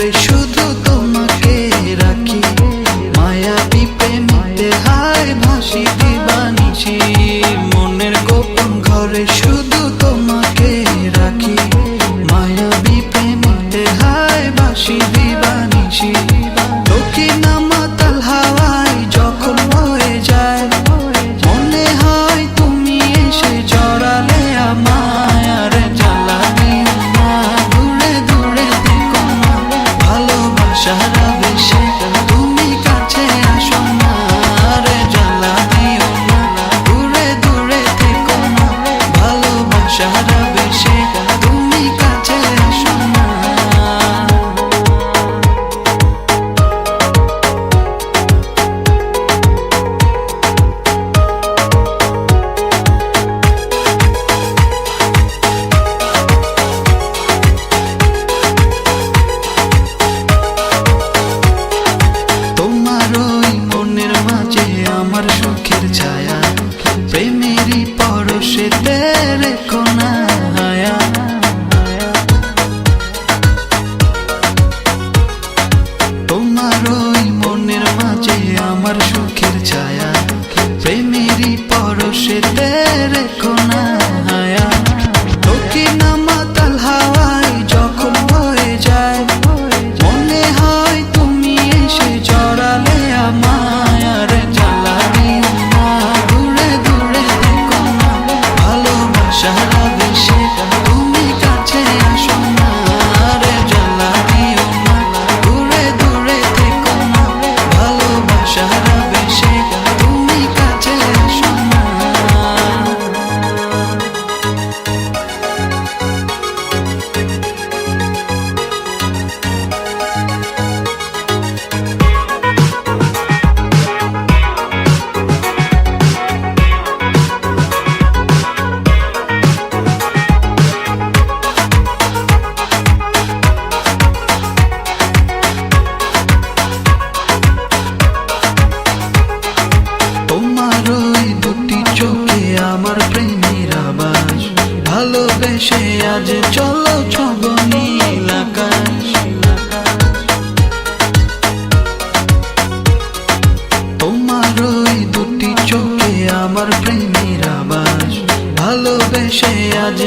ঘরে শুধু তোমাকে রাখি, মায়াবী প্রেমেতে হায় ভাসি দিবানিশি। মনের গোপন ঘরে শুধু তোমাকে রাখি, মায়াবী প্রেমেতে হায় ভাসি দিবানিশি। দক্ষিণা মাতাল হাওয়ায় যখন বয়ে যায়, মনে হয় তুমি এসে জড়ালে আমায়। আর জ্বালা দিও না, দূরে দূরে থেকো না, ভালোবাসার আবেশে তুমি কাছে আসো না। আর জ্বালা দিও না, দূরে দূরে থেকো না, ভালোবাসার আবেশে তুমি কাছে আসো না। তোমার ওই মনের মাঝে আমার সুখের ছায়া, প্রেমেরই পরশেতে রেখো না হায়া। তোমার ওই মনের মাঝে আমার সুখের ছায়া, প্রেমেরই পরশেতে রেখো না হায়া। দক্ষিণা মাতাল হাওয়ায় যখন বয়ে যায়, মনে হয় তুমি এসে জড়ালে আমায়। আর জ্বালা দিও না, দূরে দূরে থেকো না, ভালোবাসার আবেশে তুমি কাছে আসো না। আর জ্বালা দিও না, দূরে দূরে থেকো না, ভালোবাসার আবেশে তুমি কাছে আসো না। তোমার ওই দুটি চোখে আমার প্রেমের আবাস, ভালোবেসে আজ চলো ছব নীল আকাশ। তোমার ওই দুটি চোখে আমার প্রেমের আবাস, ভালোবেসে আজ